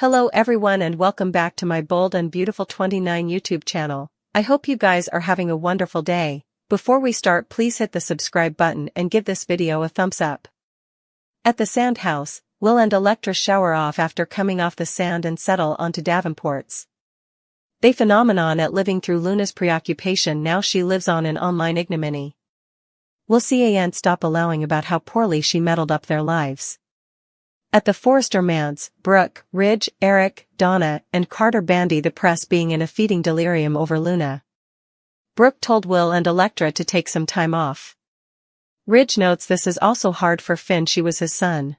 Hello everyone and welcome back to my Bold and Beautiful 29 YouTube channel. I hope you guys are having a wonderful day. Before we start, please hit the subscribe button and give this video a thumbs up. At the sand house, Will and Electra shower off after coming off the sand and settle onto Davenport's. They phenomenon at living through Luna's preoccupation. Now she lives on in online ignominy. Will can't stop allowing about how poorly she meddled up their lives. At the Forrester manse, Brooke, Ridge, Eric, Donna, and Carter bandy the press being in a feeding delirium over Luna. Brooke told Will and Electra to take some time off. Ridge notes this is also hard for Finn, she was his son.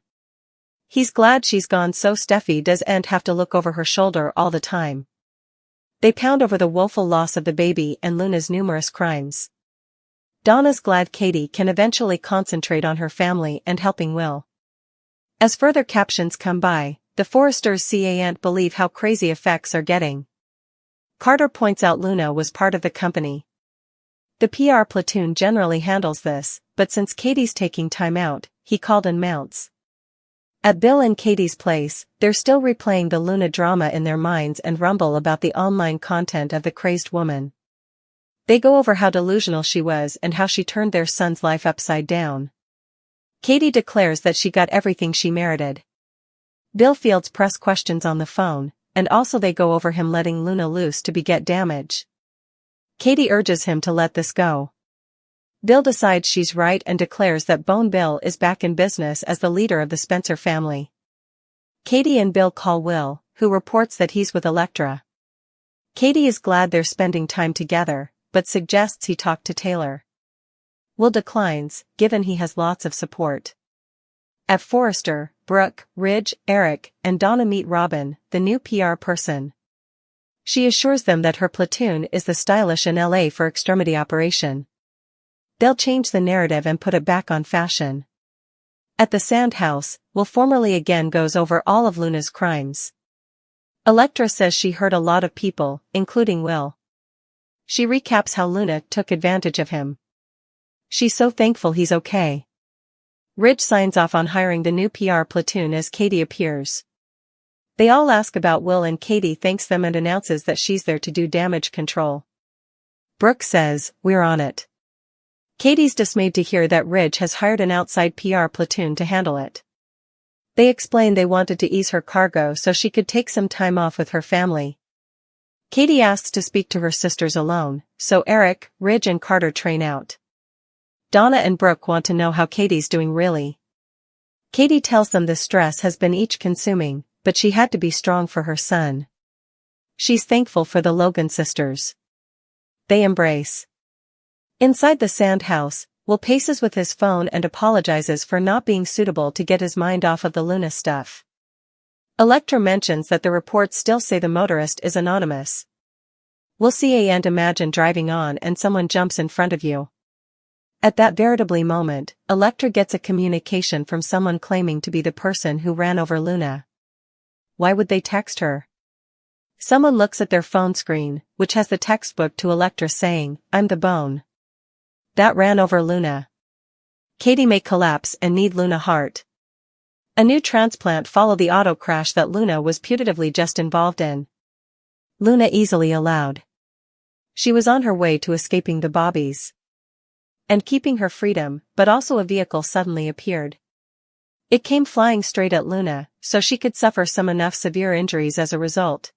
He's glad she's gone so Steffi doesn't have to look over her shoulder all the time. They pound over the woeful loss of the baby and Luna's numerous crimes. Donna's glad Katie can eventually concentrate on her family and helping Will. As further captions come by, the Forresters can't believe how crazy effects are getting. Carter points out Luna was part of the company. The PR platoon generally handles this, but since Katie's taking time out, he called in Mounts. At Bill and Katie's place, they're still replaying the Luna drama in their minds and rumble about the online content of the crazed woman. They go over how delusional she was and how she turned their son's life upside down. Katie declares that she got everything she merited. Bill fields press questions on the phone, and also they go over him letting Luna loose to beget damage. Katie urges him to let this go. Bill decides she's right and declares that Bone Bill is back in business as the leader of the Spencer family. Katie and Bill call Will, who reports that he's with Electra. Katie is glad they're spending time together, but suggests he talk to Taylor. Will declines, given he has lots of support. At Forrester, Brooke, Ridge, Eric, and Donna meet Robin, the new PR person. She assures them that her platoon is the stylish in LA for extremity operation. They'll change the narrative and put it back on fashion. At the sand house, Will formally again goes over all of Luna's crimes. Electra says she hurt a lot of people, including Will. She recaps how Luna took advantage of him. She's so thankful he's okay. Ridge signs off on hiring the new PR platoon as Katie appears. They all ask about Will and Katie thanks them and announces that she's there to do damage control. Brooke says, "We're on it." Katie's dismayed to hear that Ridge has hired an outside PR platoon to handle it. They explain they wanted to ease her cargo so she could take some time off with her family. Katie asks to speak to her sisters alone, so Eric, Ridge and Carter train out. Donna and Brooke want to know how Katie's doing really. Katie tells them the stress has been each consuming, but she had to be strong for her son. She's thankful for the Logan sisters. They embrace. Inside the sand house, Will paces with his phone and apologizes for not being suitable to get his mind off of the Luna stuff. Electra mentions that the reports still say the motorist is anonymous. Will can't imagine driving on and someone jumps in front of you. At that veritably moment, Electra gets a communication from someone claiming to be the person who ran over Luna. Why would they text her? Someone looks at their phone screen, which has the textbook to Electra saying, "I'm the bone that ran over Luna. Katie may collapse and need Luna heart." A new transplant follow the auto crash that Luna was putatively just involved in. Luna easily allowed. She was on her way to escaping the Bobbies and keeping her freedom, but also a vehicle suddenly appeared. It came flying straight at Luna, so she could suffer some enough severe injuries as a result.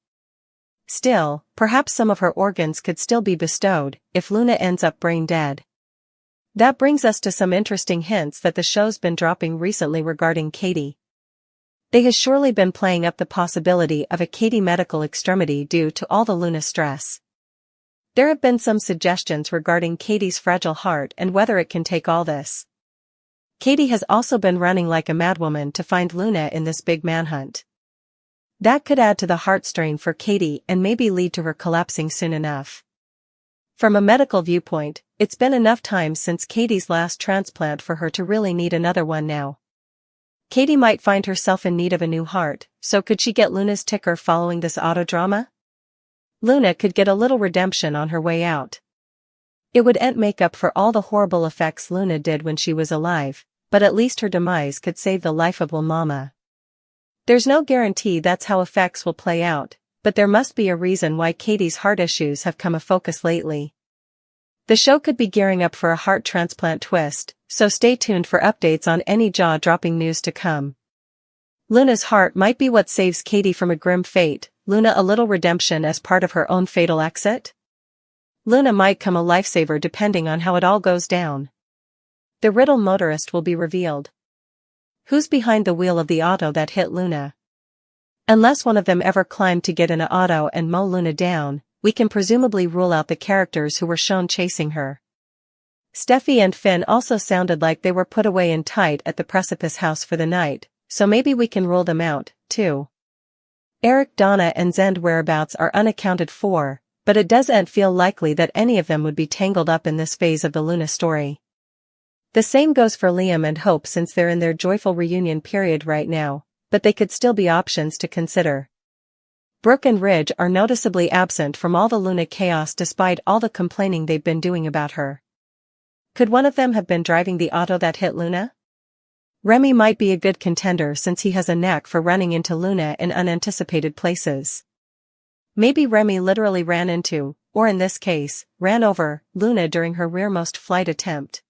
Still, perhaps some of her organs could still be bestowed, if Luna ends up brain dead. That brings us to some interesting hints that the show's been dropping recently regarding Katie. They has surely been playing up the possibility of a Katie medical extremity due to all the Luna stress. There have been some suggestions regarding Katie's fragile heart and whether it can take all this. Katie has also been running like a madwoman to find Luna in this big manhunt. That could add to the heart strain for Katie and maybe lead to her collapsing soon enough. From a medical viewpoint, it's been enough time since Katie's last transplant for her to really need another one now. Katie might find herself in need of a new heart, so could she get Luna's ticker following this auto-drama? Luna could get a little redemption on her way out. It wouldn't make up for all the horrible effects Luna did when she was alive, but at least her demise could save the life of Will Mama. There's no guarantee that's how effects will play out, but there must be a reason why Katie's heart issues have come a focus lately. The show could be gearing up for a heart transplant twist, so stay tuned for updates on any jaw-dropping news to come. Luna's heart might be what saves Katie from a grim fate. Luna a little redemption as part of her own fatal exit? Luna might come a lifesaver depending on how it all goes down. The riddle motorist will be revealed. Who's behind the wheel of the auto that hit Luna? Unless one of them ever climbed to get in an auto and mow Luna down, we can presumably rule out the characters who were shown chasing her. Steffi and Finn also sounded like they were put away in tight at the Precipice house for the night, so maybe we can rule them out, too. Eric, Donna and Zend whereabouts are unaccounted for, but it doesn't feel likely that any of them would be tangled up in this phase of the Luna story. The same goes for Liam and Hope since they're in their joyful reunion period right now, but they could still be options to consider. Brooke and Ridge are noticeably absent from all the Luna chaos despite all the complaining they've been doing about her. Could one of them have been driving the auto that hit Luna? Remy might be a good contender since he has a knack for running into Luna in unanticipated places. Maybe Remy literally ran into, or in this case, ran over, Luna during her rearmost flight attempt.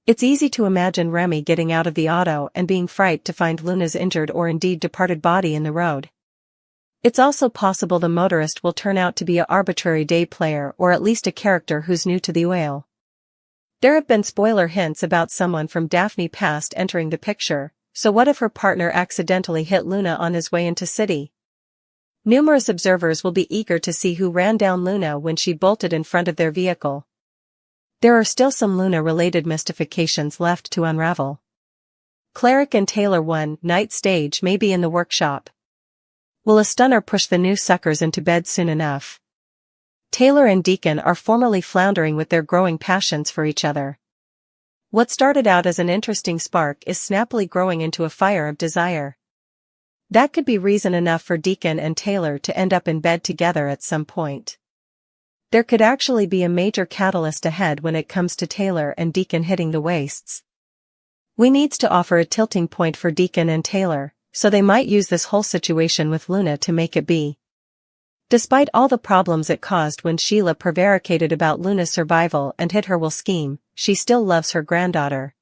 It's easy to imagine Remy getting out of the auto and being frightened to find Luna's injured or indeed departed body in the road. It's also possible the motorist will turn out to be an arbitrary day player or at least a character who's new to the oil. There have been spoiler hints about someone from Daphne past entering the picture, so what if her partner accidentally hit Luna on his way into city? Numerous observers will be eager to see who ran down Luna when she bolted in front of their vehicle. There are still some Luna-related mystifications left to unravel. Cleric and Taylor one night stage may be in the workshop. Will a stunner push the new suckers into bed soon enough? Taylor and Deacon are formally floundering with their growing passions for each other. What started out as an interesting spark is snappily growing into a fire of desire. That could be reason enough for Deacon and Taylor to end up in bed together at some point. There could actually be a major catalyst ahead when it comes to Taylor and Deacon hitting the waists. We needs to offer a tilting point for Deacon and Taylor, so they might use this whole situation with Luna to make it be. Despite all the problems it caused when Sheila prevaricated about Luna's survival and hit her will scheme, she still loves her granddaughter.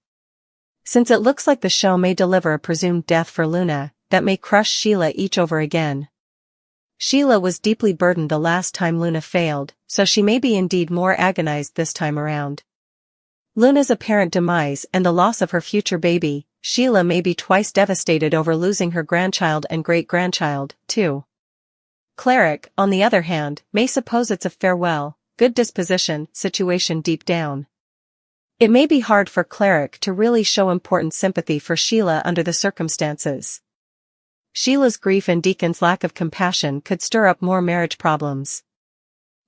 Since it looks like the show may deliver a presumed death for Luna, that may crush Sheila each over again. Sheila was deeply burdened the last time Luna failed, so she may be indeed more agonized this time around. Luna's apparent demise and the loss of her future baby, Sheila may be twice devastated over losing her grandchild and great-grandchild, too. Cleric, on the other hand, may suppose it's a farewell, good disposition situation deep down. It may be hard for Cleric to really show important sympathy for Sheila under the circumstances. Sheila's grief and Deacon's lack of compassion could stir up more marriage problems.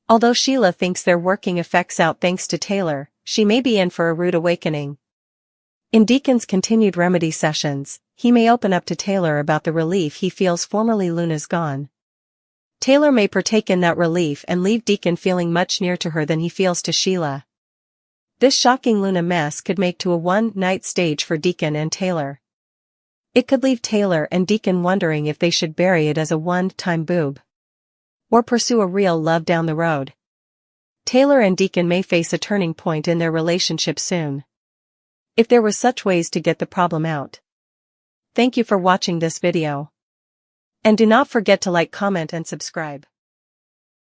Although Sheila thinks they're working effects out thanks to Taylor, she may be in for a rude awakening. In Deacon's continued remedy sessions, he may open up to Taylor about the relief he feels formerly Luna's gone. Taylor may partake in that relief and leave Deacon feeling much nearer to her than he feels to Sheila. This shocking Luna mess could make to a one-night stage for Deacon and Taylor. It could leave Taylor and Deacon wondering if they should bury it as a one-time boob, or pursue a real love down the road. Taylor and Deacon may face a turning point in their relationship soon, if there were such ways to get the problem out. Thank you for watching this video. And do not forget to like, comment and subscribe.